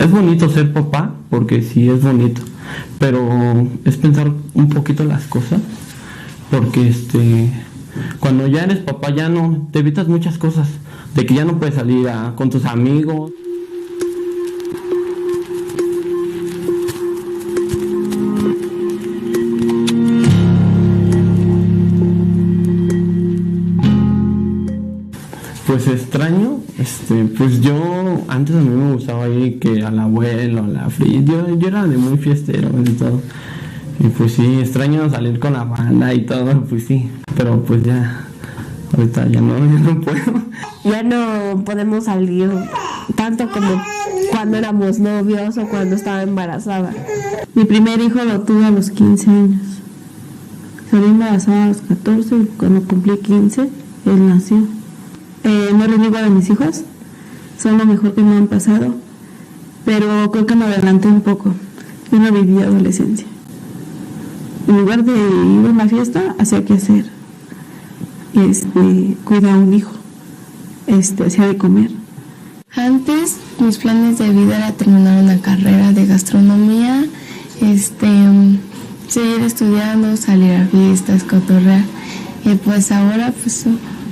es bonito ser papá, porque sí es bonito, pero es pensar un poquito las cosas, porque cuando ya eres papá ya no, te evitas muchas cosas, de que ya no puedes salir con tus amigos. Pues extraño, pues yo antes a mí me gustaba ir que al abuelo, a la fría, yo era de muy fiestero y todo. Y pues sí, extraño salir con la banda y todo, pues sí, pero pues ya, ahorita ya no puedo. Ya no podemos salir tanto como cuando éramos novios o cuando estaba embarazada. Mi primer hijo lo tuve a los 15 años. Salí embarazada a los 14 y cuando cumplí 15, él nació. No reniego de mis hijos, son lo mejor que me han pasado, pero creo que me adelanté un poco. Yo no viví adolescencia. En lugar de ir a una fiesta, hacía qué hacer. Cuidaba a un hijo, hacía de comer. Antes mis planes de vida era terminar una carrera de gastronomía, seguir estudiando, salir a fiestas, cotorrear. Y pues ahora pues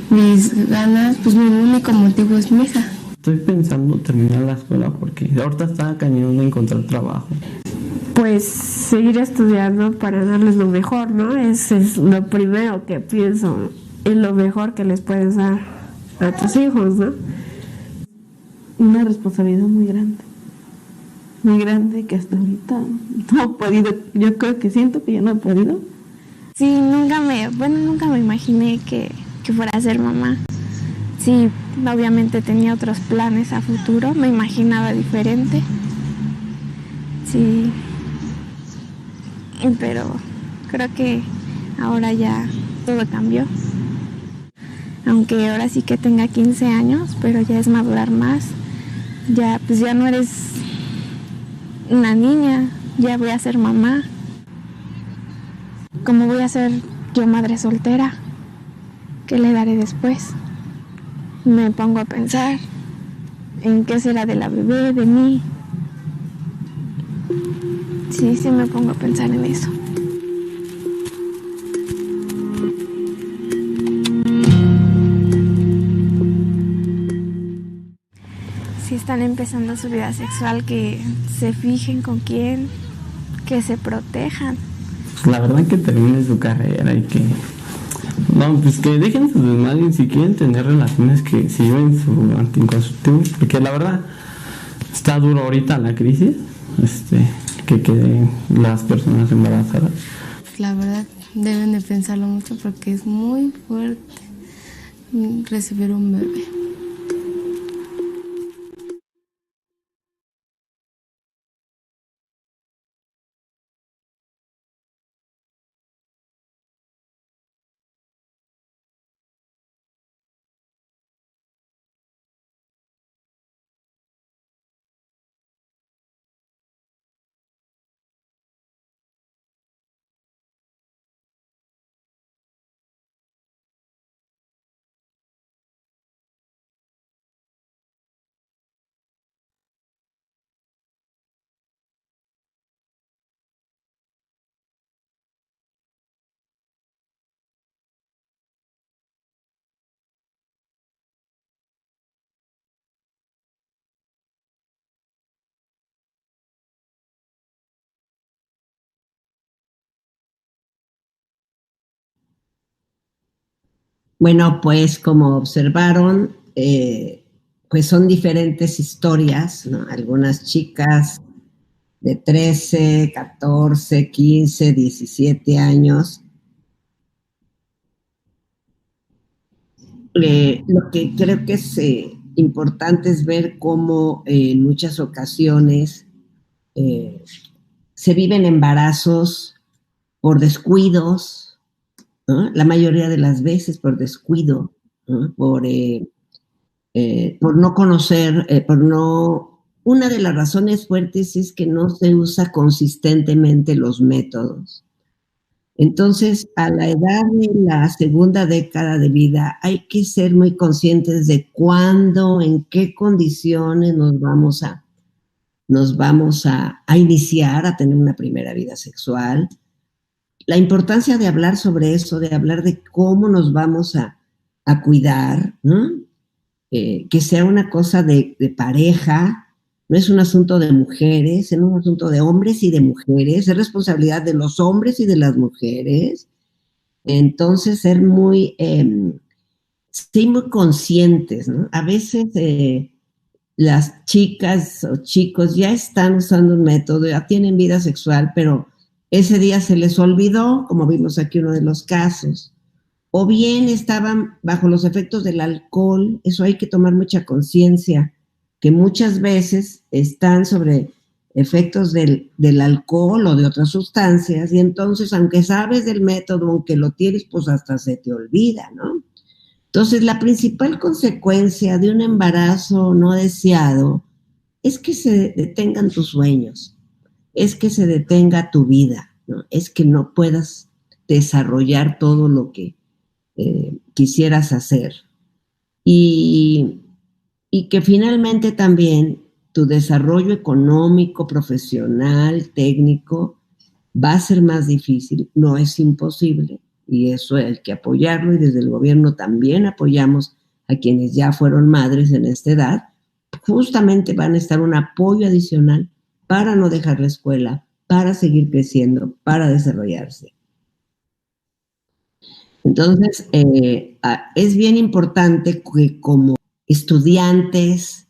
mis ganas, pues mi único motivo es mi hija. Estoy pensando terminar la escuela porque ahorita está cañón de encontrar trabajo. Pues seguir estudiando para darles lo mejor, ¿no? Es lo primero que pienso, es lo mejor que les puedes dar a tus hijos, ¿no? Una responsabilidad muy grande que hasta ahorita no he podido, yo creo que siento que ya no he podido. Sí, nunca me imaginé que fuera a ser mamá. Sí, obviamente tenía otros planes a futuro, me imaginaba diferente. Sí, pero creo que ahora ya todo cambió. Aunque ahora sí que tenga 15 años, pero ya es madurar más. Ya, pues ya no eres una niña, ya voy a ser mamá. ¿Cómo voy a ser yo madre soltera? ¿Qué le daré después? Me pongo a pensar en qué será de la bebé, de mí. Sí, me pongo a pensar en eso. Si están empezando su vida sexual, que se fijen con quién, que se protejan. La verdad que termine su carrera y que... No, pues que dejen su desmadre y si quieren tener relaciones que se lleven su anticonceptivo, porque la verdad está duro ahorita la crisis, que queden las personas embarazadas. La verdad deben de pensarlo mucho porque es muy fuerte recibir un bebé. Bueno, pues como observaron, pues son diferentes historias, ¿no? Algunas chicas de 13, 14, 15, 17 años. Lo que creo que es importante es ver cómo en muchas ocasiones se viven embarazos por descuidos, ¿no? La mayoría de las veces por descuido, ¿no? Por no conocer, por no... Una de las razones fuertes es que no se usa consistentemente los métodos. Entonces, a la edad de la segunda década de vida, hay que ser muy conscientes de cuándo, en qué condiciones nos vamos a nos vamos a iniciar a tener una primera vida sexual. La importancia de hablar sobre eso, de hablar de cómo nos vamos a cuidar, ¿no? Que sea una cosa de pareja, no es un asunto de mujeres, es un asunto de hombres y de mujeres, es responsabilidad de los hombres y de las mujeres. Entonces, ser muy conscientes, ¿no? A veces las chicas o chicos ya están usando un método, ya tienen vida sexual, pero ese día se les olvidó, como vimos aquí uno de los casos, o bien estaban bajo los efectos del alcohol. Eso hay que tomar mucha conciencia, que muchas veces están sobre efectos del alcohol o de otras sustancias, y entonces, aunque sabes del método, aunque lo tienes, pues hasta se te olvida, ¿no? Entonces, la principal consecuencia de un embarazo no deseado es que se detengan tus sueños, es que se detenga tu vida, ¿no? Es que no puedas desarrollar todo lo que quisieras hacer. Y que finalmente también tu desarrollo económico, profesional, técnico, va a ser más difícil. No es imposible, y eso hay que apoyarlo, y desde el gobierno también apoyamos a quienes ya fueron madres en esta edad. Justamente van a estar un apoyo adicional para no dejar la escuela, para seguir creciendo, para desarrollarse. Entonces, es bien importante que como estudiantes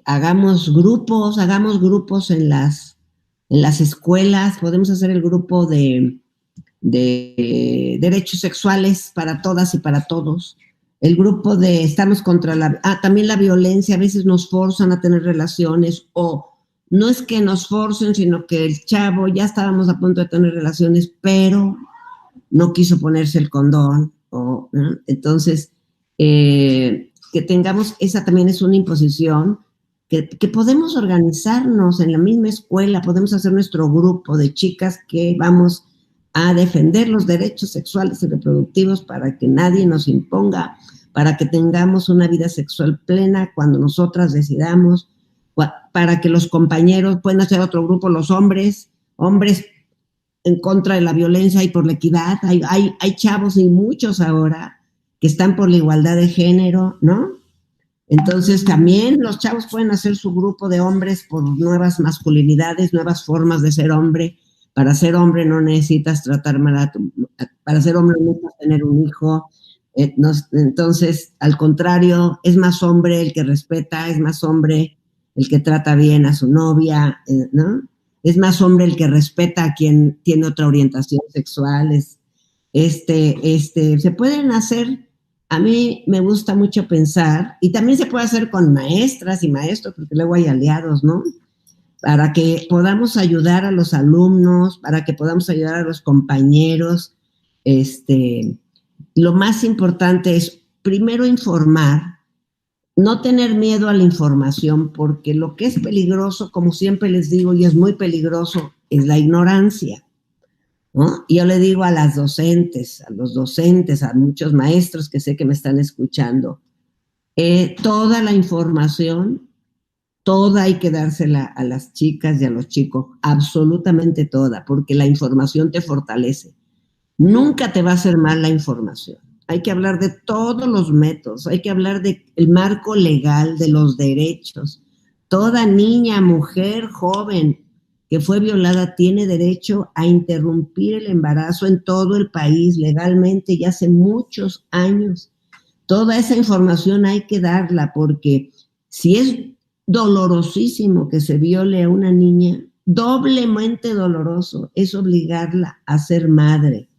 hagamos grupos en las escuelas. Podemos hacer el grupo de derechos sexuales para todas y para todos. El grupo de estamos contra también la violencia. A veces nos forzan a tener relaciones, o no es que nos forcen, sino que el chavo ya estábamos a punto de tener relaciones, pero no quiso ponerse el condón, ¿no? Entonces, que tengamos, esa también es una imposición, que podemos organizarnos en la misma escuela, podemos hacer nuestro grupo de chicas que vamos a defender los derechos sexuales y reproductivos para que nadie nos imponga, para que tengamos una vida sexual plena cuando nosotras decidamos, para que los compañeros puedan hacer otro grupo, los hombres en contra de la violencia y por la equidad. Hay chavos, y muchos ahora, que están por la igualdad de género, ¿no? Entonces también los chavos pueden hacer su grupo de hombres por nuevas masculinidades, nuevas formas de ser hombre. Para ser hombre no necesitas tratar mal para ser hombre no necesitas tener un hijo. Entonces, al contrario, es más hombre el que respeta, es más hombre el que trata bien a su novia, ¿no? Es más hombre el que respeta a quien tiene otra orientación sexual. Se pueden hacer, a mí me gusta mucho pensar, y también se puede hacer con maestras y maestros, porque luego hay aliados, ¿no? Para que podamos ayudar a los alumnos, para que podamos ayudar a los compañeros. Lo más importante es, primero, informar, no tener miedo a la información, porque lo que es peligroso, como siempre les digo, y es muy peligroso, es la ignorancia, ¿no? Y yo le digo a las docentes, a los docentes, a muchos maestros que sé que me están escuchando, toda la información, toda hay que dársela a las chicas y a los chicos, absolutamente toda, porque la información te fortalece. Nunca te va a hacer mal la información. Hay que hablar de todos los métodos, hay que hablar del marco legal, de los derechos. Toda niña, mujer, joven que fue violada tiene derecho a interrumpir el embarazo en todo el país legalmente, ya hace muchos años. Toda esa información hay que darla, porque si es dolorosísimo que se viole a una niña, doblemente doloroso es obligarla a ser madre.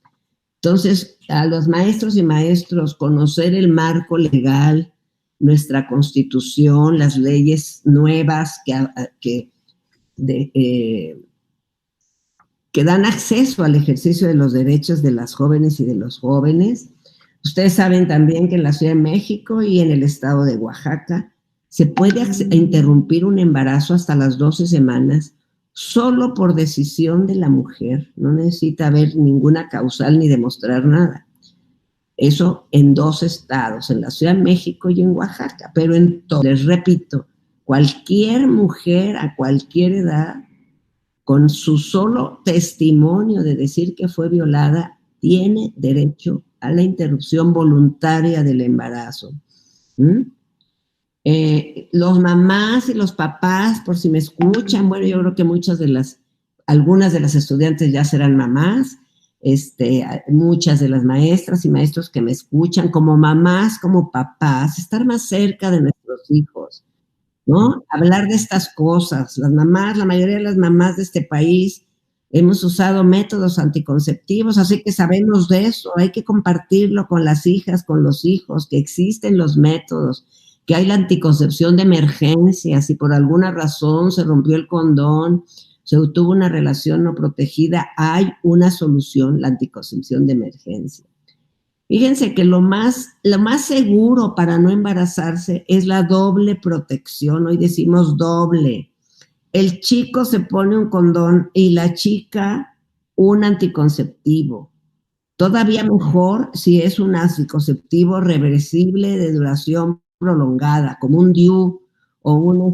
Entonces, a los maestros y maestros, conocer el marco legal, nuestra Constitución, las leyes nuevas que dan acceso al ejercicio de los derechos de las jóvenes y de los jóvenes. Ustedes saben también que en la Ciudad de México y en el estado de Oaxaca se puede interrumpir un embarazo hasta las 12 semanas solo por decisión de la mujer. No necesita haber ninguna causal ni demostrar nada. Eso en 2 estados, en la Ciudad de México y en Oaxaca, pero les repito, Cualquier mujer a cualquier edad, con su solo testimonio de decir que fue violada, tiene derecho a la interrupción voluntaria del embarazo. Los mamás y los papás, por si me escuchan, bueno, yo creo que algunas de las estudiantes ya serán mamás, muchas de las maestras y maestros que me escuchan, como mamás, como papás, estar más cerca de nuestros hijos, ¿no? Hablar de estas cosas. Las mamás, la mayoría de las mamás de este país hemos usado métodos anticonceptivos, así que sabemos de eso, hay que compartirlo con las hijas, con los hijos, que existen los métodos, que hay la anticoncepción de emergencia, si por alguna razón se rompió el condón, se tuvo una relación no protegida, hay una solución, la anticoncepción de emergencia. Fíjense que lo más seguro para no embarazarse es la doble protección. Hoy decimos doble. El chico se pone un condón y la chica un anticonceptivo. Todavía mejor si es un anticonceptivo reversible de duración prolongada, como un DIU o un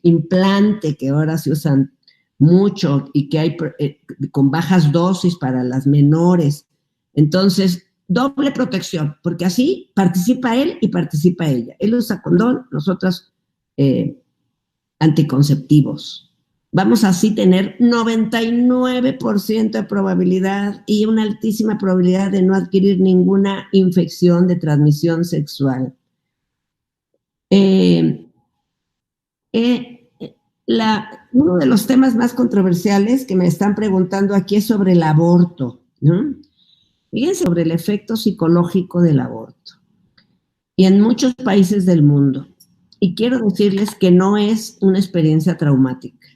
implante que ahora se usan mucho y que hay con bajas dosis para las menores. Entonces, doble protección, porque así participa él y participa ella. Él usa condón, nosotros anticonceptivos. Vamos así a tener 99% de probabilidad y una altísima probabilidad de no adquirir ninguna infección de transmisión sexual. Uno de los temas más controversiales que me están preguntando aquí es sobre el aborto, ¿no? Fíjense sobre el efecto psicológico del aborto. Y en muchos países del mundo. Y quiero decirles que no es una experiencia traumática.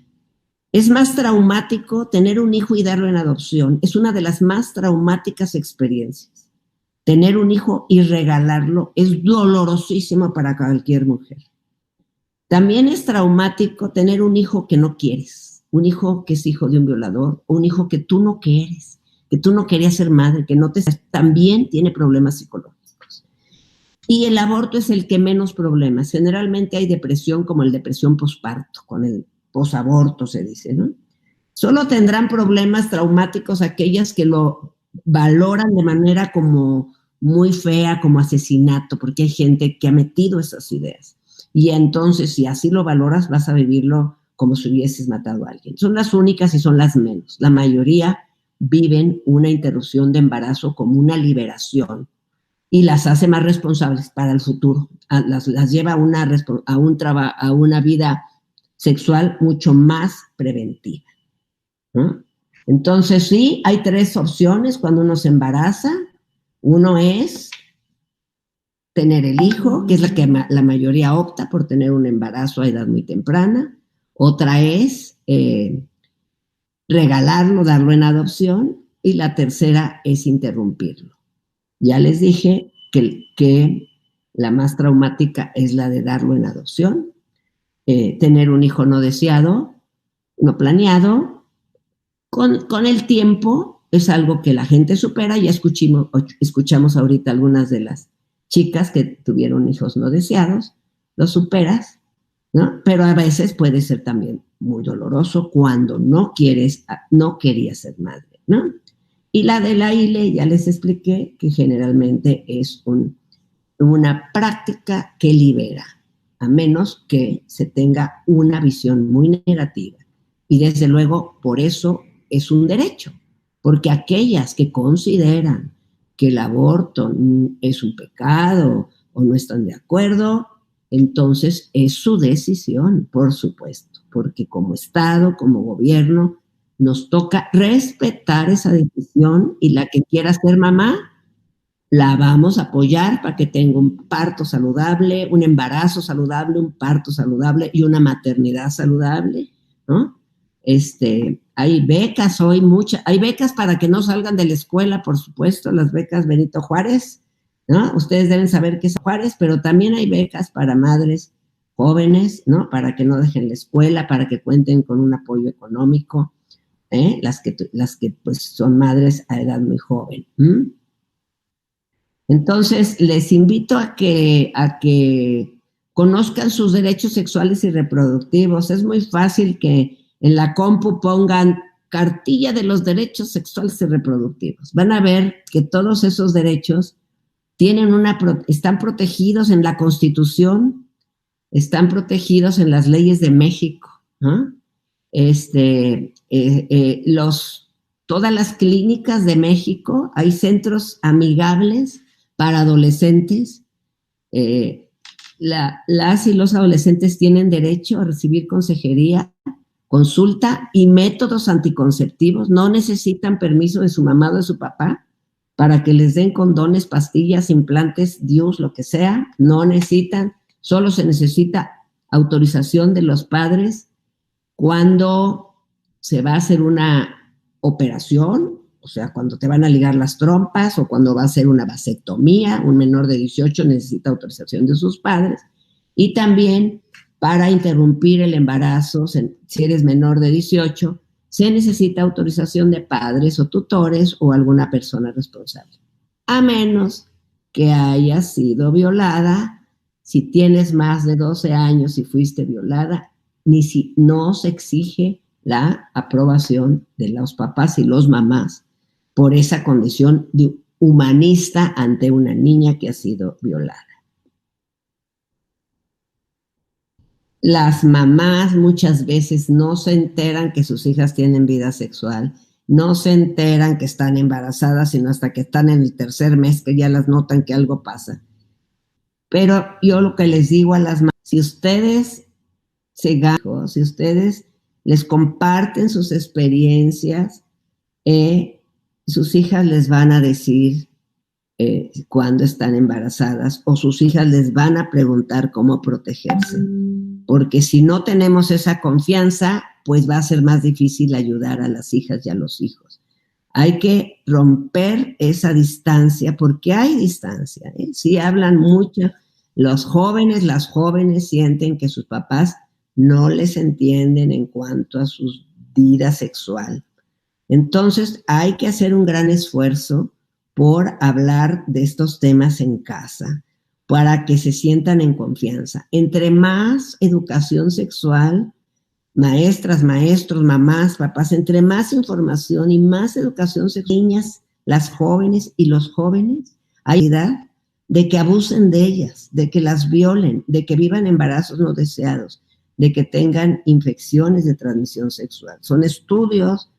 Es más traumático tener un hijo y darlo en adopción. Es una de las más traumáticas experiencias. Tener un hijo y regalarlo es dolorosísimo para cualquier mujer. También es traumático tener un hijo que no quieres, un hijo que es hijo de un violador, o un hijo que tú no quieres, que tú no querías ser madre, que no te... También tiene problemas psicológicos. Y el aborto es el que menos problemas. Generalmente hay depresión como el depresión posparto, con el posaborto se dice, ¿no? Solo tendrán problemas traumáticos aquellas que lo valoran de manera como muy fea, como asesinato, porque hay gente que ha metido esas ideas. Y entonces, si así lo valoras, vas a vivirlo como si hubieses matado a alguien. Son las únicas y son las menos. La mayoría viven una interrupción de embarazo como una liberación y las hace más responsables para el futuro. Las lleva a una vida sexual mucho más preventiva, ¿no? Entonces, sí, hay 3 opciones cuando uno se embaraza. Uno es tener el hijo, que es la que la mayoría opta por tener un embarazo a edad muy temprana. Otra es regalarlo, darlo en adopción. Y la tercera es interrumpirlo. Ya les dije que la más traumática es la de darlo en adopción. Tener un hijo no deseado, no planeado, con el tiempo es algo que la gente supera. Ya escuchamos ahorita algunas de las chicas que tuvieron hijos no deseados, lo superas, ¿no? Pero a veces puede ser también muy doloroso cuando no querías ser madre, ¿no? Y la de la ILE ya les expliqué que generalmente es una práctica que libera, a menos que se tenga una visión muy negativa. Y desde luego, por eso es un derecho, porque aquellas que consideran que el aborto es un pecado o no están de acuerdo, entonces es su decisión, por supuesto, porque como Estado, como gobierno, nos toca respetar esa decisión y la que quiera ser mamá, la vamos a apoyar para que tenga un parto saludable, un embarazo saludable, un parto saludable y una maternidad saludable, ¿no? Hay becas hoy, hay becas para que no salgan de la escuela, por supuesto, las becas Benito Juárez, ¿no? Ustedes deben saber qué es Juárez, pero también hay becas para madres jóvenes, ¿no? Para que no dejen la escuela, para que cuenten con un apoyo económico, las que pues son madres a edad muy joven. Entonces, les invito a que conozcan sus derechos sexuales y reproductivos. Es muy fácil que en la compu pongan cartilla de los derechos sexuales y reproductivos. Van a ver que todos esos derechos están protegidos en la Constitución, están protegidos en las leyes de México, ¿no? Todas las clínicas de México, hay centros amigables para adolescentes. Las y los adolescentes tienen derecho a recibir consejería, consulta y métodos anticonceptivos. No necesitan permiso de su mamá o de su papá para que les den condones, pastillas, implantes, DIUs, lo que sea. No necesitan, solo se necesita autorización de los padres cuando se va a hacer una operación, o sea, cuando te van a ligar las trompas o cuando va a hacer una vasectomía. Un menor de 18 necesita autorización de sus padres. Y también para interrumpir el embarazo, si eres menor de 18, se necesita autorización de padres o tutores o alguna persona responsable. A menos que hayas sido violada. Si tienes más de 12 años y fuiste violada, no se exige la aprobación de los papás y los mamás por esa condición humanista ante una niña que ha sido violada. Las mamás muchas veces no se enteran que sus hijas tienen vida sexual, no se enteran que están embarazadas, sino hasta que están en el tercer mes que ya las notan que algo pasa. Pero yo lo que les digo a las mamás, si ustedes si ustedes les comparten sus experiencias, sus hijas les van a decir cuando están embarazadas, o sus hijas les van a preguntar cómo protegerse. Porque si no tenemos esa confianza, pues va a ser más difícil ayudar a las hijas y a los hijos. Hay que romper esa distancia, porque hay distancia, ¿eh? Sí hablan mucho. Las jóvenes sienten que sus papás no les entienden en cuanto a su vida sexual. Entonces hay que hacer un gran esfuerzo por hablar de estos temas en casa, para que se sientan en confianza. Entre más educación sexual, maestras, maestros, mamás, papás, entre más información y más educación sexual, niñas, las jóvenes y los jóvenes, hay edad de que abusen de ellas, de que las violen, de que vivan embarazos no deseados, de que tengan infecciones de transmisión sexual. Son estudios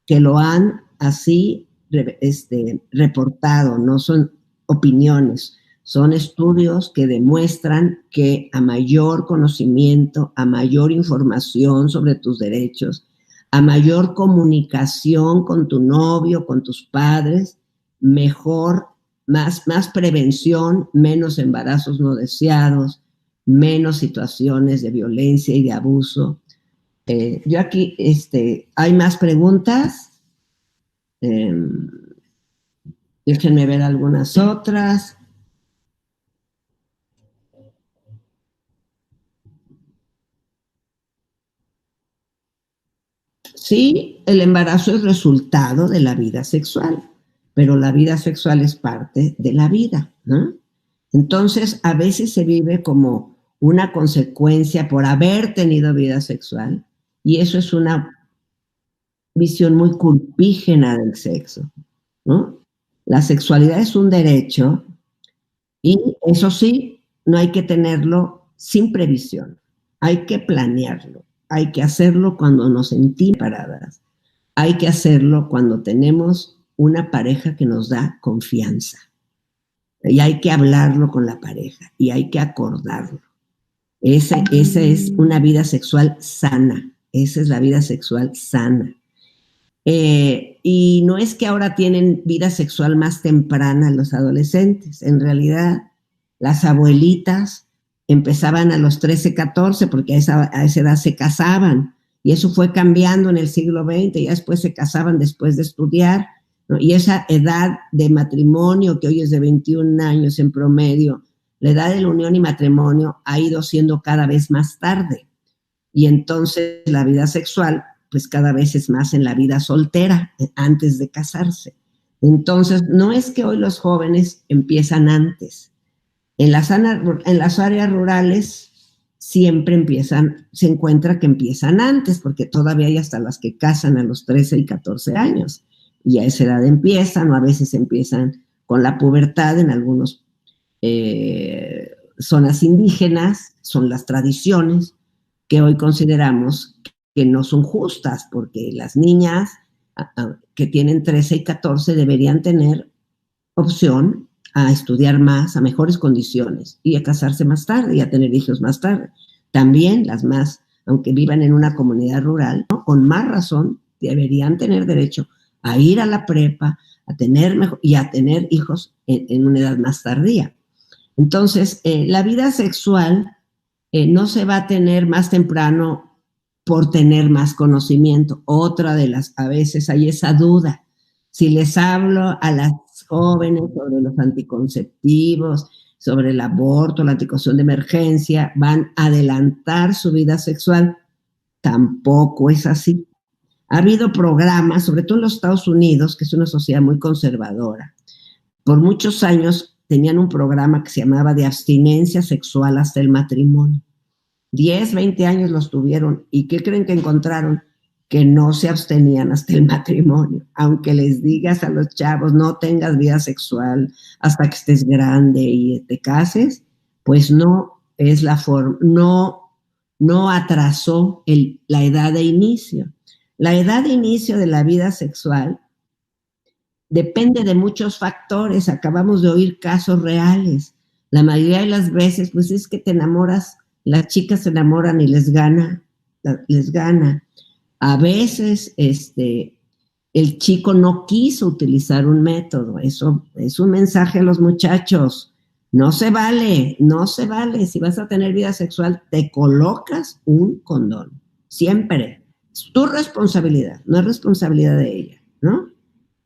que lo han así reportado, no son opiniones. Son estudios que demuestran que a mayor conocimiento, a mayor información sobre tus derechos, a mayor comunicación con tu novio, con tus padres, mejor, más prevención, menos embarazos no deseados, menos situaciones de violencia y de abuso. Yo aquí, hay más preguntas. Déjenme ver algunas otras. Sí, el embarazo es resultado de la vida sexual, pero la vida sexual es parte de la vida, ¿no? Entonces, a veces se vive como una consecuencia por haber tenido vida sexual, y eso es una visión muy culpígena del sexo, ¿no? La sexualidad es un derecho, y eso sí, no hay que tenerlo sin previsión, hay que planearlo. Hay que hacerlo cuando nos sentimos preparadas. Hay que hacerlo cuando tenemos una pareja que nos da confianza. Y hay que hablarlo con la pareja y hay que acordarlo. Esa es una vida sexual sana. Esa es la vida sexual sana. Y no es que ahora tienen vida sexual más temprana los adolescentes. En realidad, las abuelitas empezaban a los 13, 14, porque a esa edad se casaban, y eso fue cambiando en el siglo XX, ya después se casaban después de estudiar, ¿no? Y esa edad de matrimonio, que hoy es de 21 años en promedio, la edad de la unión y matrimonio ha ido siendo cada vez más tarde, y entonces la vida sexual, pues cada vez es más en la vida soltera, antes de casarse. Entonces, no es que hoy los jóvenes empiezan antes. En las áreas rurales siempre se encuentra que empiezan antes, porque todavía hay hasta las que casan a los 13 y 14 años, y a esa edad empiezan, o a veces empiezan con la pubertad en algunos zonas indígenas, son las tradiciones que hoy consideramos que no son justas, porque las niñas que tienen 13 y 14 deberían tener opción a estudiar más, a mejores condiciones, y a casarse más tarde, y a tener hijos más tarde. También las más, aunque vivan en una comunidad rural, ¿no?, con más razón deberían tener derecho a ir a la prepa, a tener y a tener hijos en una edad más tardía. Entonces, la vida sexual no se va a tener más temprano por tener más conocimiento. Otra de las, a veces hay esa duda. Si les hablo a las jóvenes sobre los anticonceptivos, sobre el aborto, la anticoncepción de emergencia, van a adelantar su vida sexual. Tampoco es así. Ha habido programas, sobre todo en los Estados Unidos, que es una sociedad muy conservadora. Por muchos años tenían un programa que se llamaba de abstinencia sexual hasta el matrimonio. 10, 20 años los tuvieron. ¿Y qué creen que encontraron? Que no se abstenían hasta el matrimonio. Aunque les digas a los chavos, no tengas vida sexual hasta que estés grande y te cases, pues no es la forma, no atrasó la edad de inicio. La edad de inicio de la vida sexual depende de muchos factores. Acabamos de oír casos reales. La mayoría de las veces, pues es que te enamoras, las chicas se enamoran y les gana. A veces el chico no quiso utilizar un método. Eso es un mensaje a los muchachos. No se vale. Si vas a tener vida sexual, te colocas un condón. Siempre. Es tu responsabilidad, no es responsabilidad de ella, ¿no?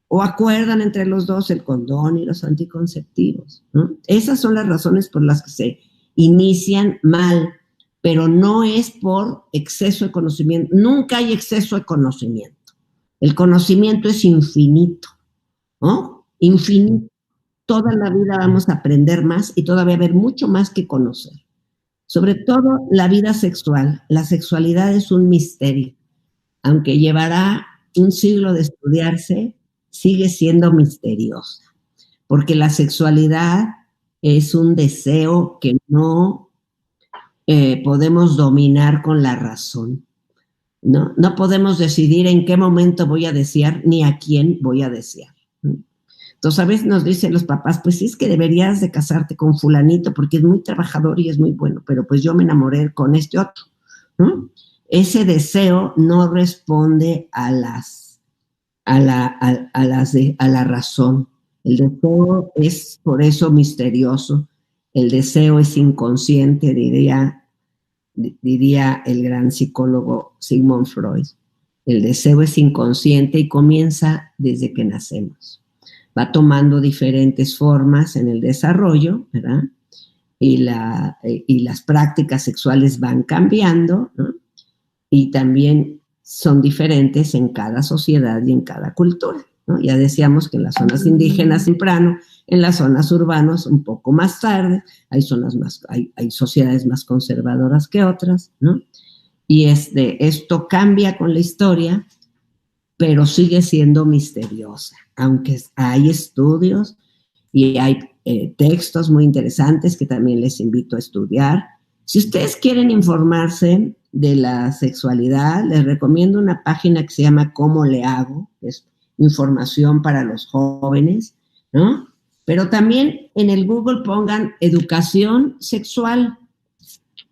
O acuerdan entre los dos el condón y los anticonceptivos, ¿no? Esas son las razones por las que se inician mal, pero no es por exceso de conocimiento. Nunca hay exceso de conocimiento. El conocimiento es infinito, ¿no? Infinito. Toda la vida vamos a aprender más y todavía haber mucho más que conocer. Sobre todo la vida sexual. La sexualidad es un misterio. Aunque llevará un siglo de estudiarse, sigue siendo misteriosa, porque la sexualidad es un deseo que no podemos dominar con la razón, ¿no? No podemos decidir en qué momento voy a desear ni a quién voy a desear. Entonces, a veces nos dicen los papás, pues sí, es que deberías de casarte con fulanito porque es muy trabajador y es muy bueno, pero pues yo me enamoré con este otro, ¿no? Ese deseo no responde a la razón. El deseo es por eso misterioso. El deseo es inconsciente, diría el gran psicólogo Sigmund Freud. El deseo es inconsciente y comienza desde que nacemos. Va tomando diferentes formas en el desarrollo, ¿verdad? Y las prácticas sexuales van cambiando, ¿no? Y también son diferentes en cada sociedad y en cada cultura, ¿no? Ya decíamos que en las zonas indígenas temprano, en las zonas urbanas un poco más tarde, hay sociedades más conservadoras que otras, ¿no? Y esto cambia con la historia, pero sigue siendo misteriosa, aunque hay estudios y hay textos muy interesantes que también les invito a estudiar. Si ustedes quieren informarse de la sexualidad, les recomiendo una página que se llama ¿Cómo le hago? Que es información para los jóvenes, ¿no? Pero también en el Google pongan educación sexual.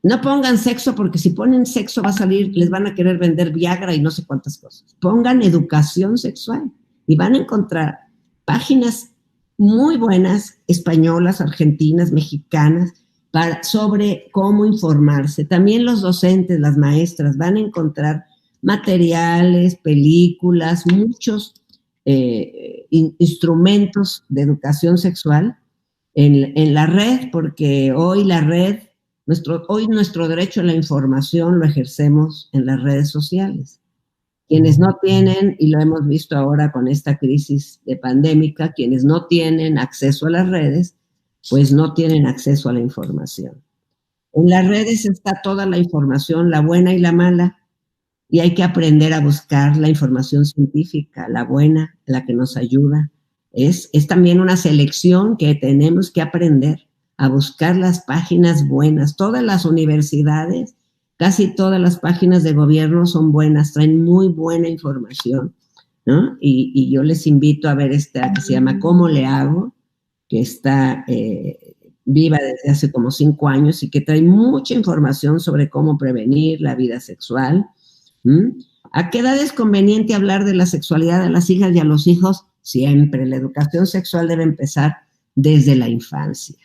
No pongan sexo, porque si ponen sexo va a salir, les van a querer vender Viagra y no sé cuántas cosas. Pongan educación sexual y van a encontrar páginas muy buenas, españolas, argentinas, mexicanas, sobre cómo informarse. También los docentes, las maestras, van a encontrar materiales, películas, muchos instrumentos de educación sexual en la red, porque hoy la red, nuestro derecho a la información lo ejercemos en las redes sociales. Quienes no tienen, y lo hemos visto ahora con esta crisis de pandémica, quienes no tienen acceso a las redes, pues no tienen acceso a la información. En las redes está toda la información, la buena y la mala, y hay que aprender a buscar la información científica, la buena, la que nos ayuda. Es también una selección que tenemos que aprender a buscar las páginas buenas. Todas las universidades, casi todas las páginas de gobierno son buenas, traen muy buena información, ¿no? Y yo les invito a ver esta que se llama ¿Cómo le hago?, que está viva desde hace como 5 años y que trae mucha información sobre cómo prevenir la vida sexual. ¿A qué edad es conveniente hablar de la sexualidad a las hijas y a los hijos? Siempre. La educación sexual debe empezar desde la infancia.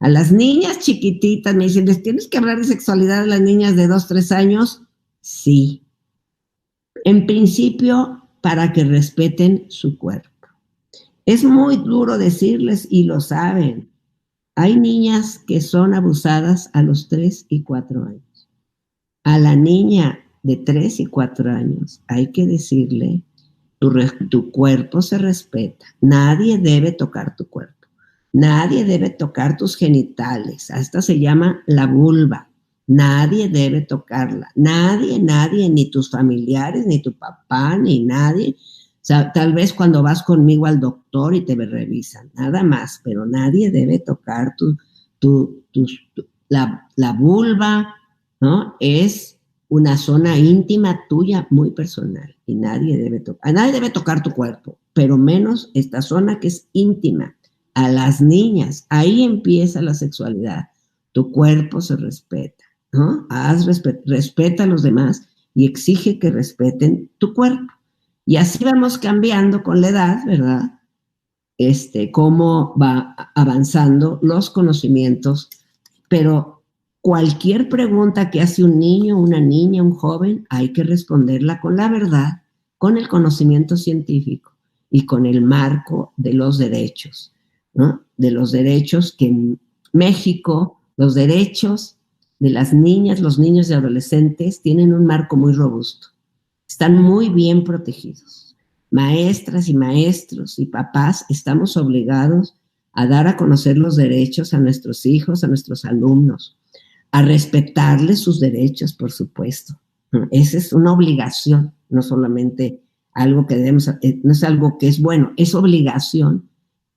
A las niñas chiquititas me dicen, ¿les tienes que hablar de sexualidad a las niñas de 2, 3 años? Sí. En principio, para que respeten su cuerpo. Es muy duro decirles y lo saben. Hay niñas que son abusadas a los 3 y 4 años. A la niña de 3 y 4 años hay que decirle, tu cuerpo se respeta. Nadie debe tocar tu cuerpo. Nadie debe tocar tus genitales. Esta se llama la vulva. Nadie debe tocarla. Nadie, ni tus familiares, ni tu papá, ni nadie. O sea, tal vez cuando vas conmigo al doctor y te revisan, nada más, pero nadie debe tocar la vulva, ¿no? Es una zona íntima tuya, muy personal, y nadie debe tocar tu cuerpo, pero menos esta zona que es íntima. A las niñas, ahí empieza la sexualidad. Tu cuerpo se respeta, ¿no? Respeta a los demás y exige que respeten tu cuerpo. Y así vamos cambiando con la edad, ¿verdad? Cómo va avanzando los conocimientos, pero cualquier pregunta que hace un niño, una niña, un joven, hay que responderla con la verdad, con el conocimiento científico y con el marco de los derechos, ¿no? De los derechos que en México, los derechos de las niñas, los niños y adolescentes tienen un marco muy robusto. Están muy bien protegidos. Maestras y maestros y papás estamos obligados a dar a conocer los derechos a nuestros hijos, a nuestros alumnos, a respetarles sus derechos, por supuesto. Esa es una obligación, no solamente algo que debemos, no es algo que es bueno, es obligación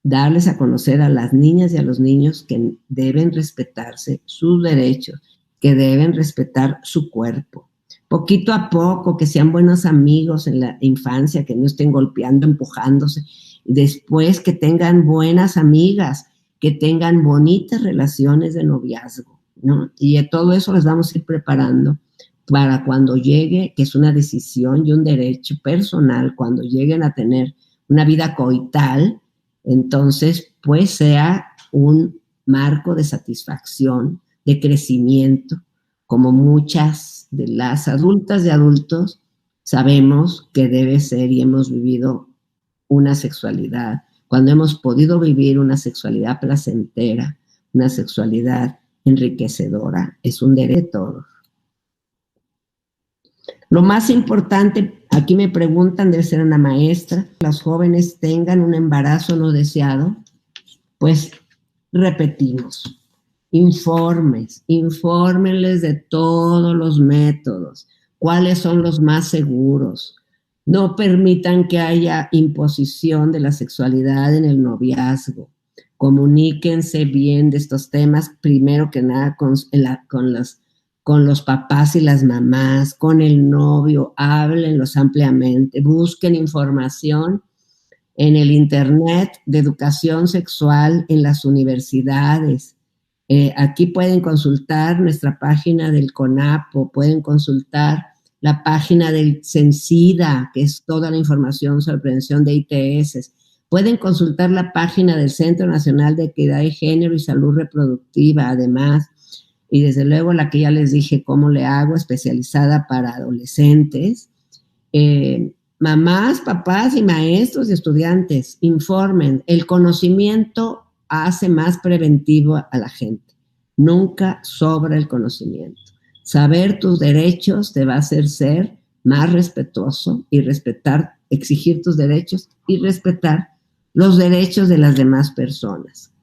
darles a conocer a las niñas y a los niños que deben respetarse sus derechos, que deben respetar su cuerpo. Poquito a poco, que sean buenos amigos en la infancia, que no estén golpeando, empujándose. Después que tengan buenas amigas, que tengan bonitas relaciones de noviazgo, ¿no? Y de todo eso les vamos a ir preparando para cuando llegue, que es una decisión y un derecho personal, cuando lleguen a tener una vida coital, entonces pues sea un marco de satisfacción, de crecimiento, como muchas de las adultas y adultos sabemos que debe ser y hemos vivido una sexualidad, cuando hemos podido vivir una sexualidad placentera, una sexualidad enriquecedora, es un derecho de todos. Lo más importante, aquí me preguntan, debe ser una maestra, los jóvenes tengan un embarazo no deseado, pues repetimos. Infórmenles de todos los métodos, cuáles son los más seguros. No permitan que haya imposición de la sexualidad en el noviazgo. Comuníquense bien de estos temas, primero que nada con los papás y las mamás, con el novio, háblenlos ampliamente, busquen información en el internet de educación sexual en las universidades. Aquí pueden consultar nuestra página del CONAPO, pueden consultar la página del CENSIDA, que es toda la información sobre prevención de ITS. Pueden consultar la página del Centro Nacional de Equidad de Género y Salud Reproductiva, además, y desde luego la que ya les dije, cómo le hago, especializada para adolescentes. Mamás, papás y maestros y estudiantes, informen. El conocimiento hace más preventivo a la gente. Nunca sobra el conocimiento. Saber tus derechos te va a hacer ser más respetuoso y exigir tus derechos y respetar los derechos de las demás personas.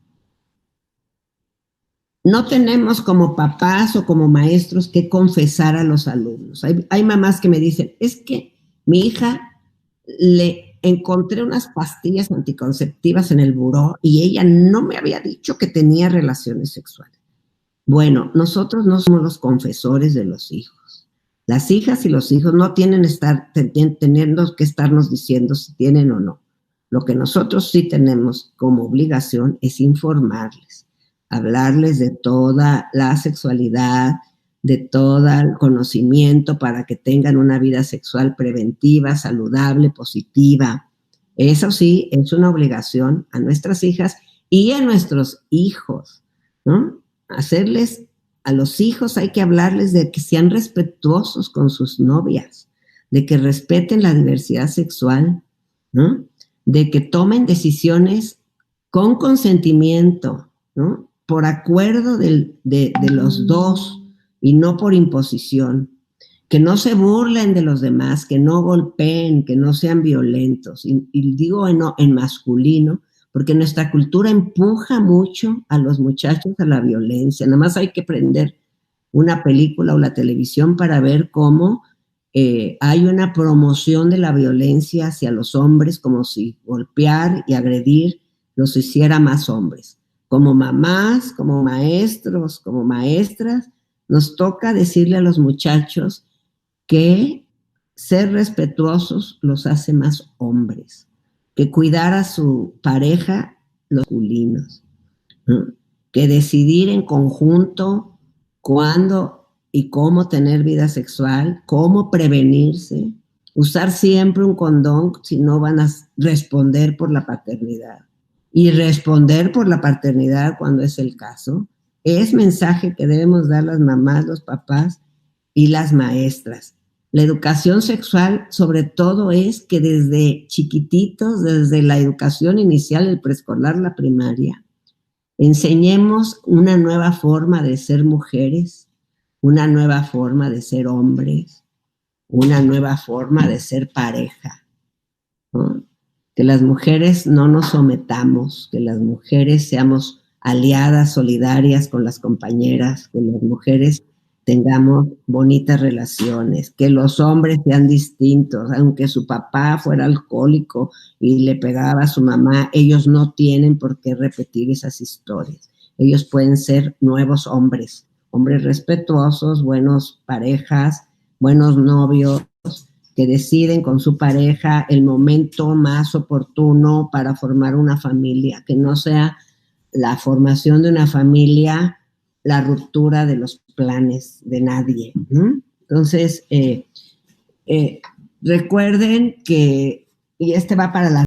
no tenemos como papás o como maestros que confesar a los alumnos. Hay mamás que me dicen, es que mi hija le encontré unas pastillas anticonceptivas en el buró y ella no me había dicho que tenía relaciones sexuales. Bueno, nosotros no somos los confesores de los hijos. Las hijas y los hijos no tienen que estarnos diciendo si tienen o no. Lo que nosotros sí tenemos como obligación es informarles, hablarles de toda la sexualidad, de todo el conocimiento para que tengan una vida sexual preventiva, saludable, positiva. Eso sí, es una obligación a nuestras hijas y a nuestros hijos, ¿no? A los hijos hay que hablarles de que sean respetuosos con sus novias, de que respeten la diversidad sexual, ¿no? De que tomen decisiones con consentimiento, ¿no? Por acuerdo de los dos y no por imposición, que no se burlen de los demás, que no golpeen, que no sean violentos. Y digo en masculino, porque nuestra cultura empuja mucho a los muchachos a la violencia. Nada más hay que prender una película o la televisión para ver cómo hay una promoción de la violencia hacia los hombres, como si golpear y agredir los hiciera más hombres. Como mamás, como maestros, como maestras, nos toca decirle a los muchachos que ser respetuosos los hace más hombres, que cuidar a su pareja los masculinos, ¿no? Que decidir en conjunto cuándo y cómo tener vida sexual, cómo prevenirse, usar siempre un condón si no van a responder por la paternidad y responder por la paternidad cuando es el caso, es mensaje que debemos dar las mamás, los papás y las maestras. La educación sexual, sobre todo, es que desde chiquititos, desde la educación inicial, el preescolar, la primaria, enseñemos una nueva forma de ser mujeres, una nueva forma de ser hombres, una nueva forma de ser pareja, ¿no? Que las mujeres no nos sometamos, que las mujeres seamos aliadas, solidarias con las compañeras, que las mujeres tengamos bonitas relaciones, que los hombres sean distintos, aunque su papá fuera alcohólico y le pegaba a su mamá, ellos no tienen por qué repetir esas historias. Ellos pueden ser nuevos hombres, hombres respetuosos, buenos parejas, buenos novios, que deciden con su pareja el momento más oportuno para formar una familia, que no sea la formación de una familia la ruptura de los planes de nadie, ¿no? Entonces, recuerden que, y este va para la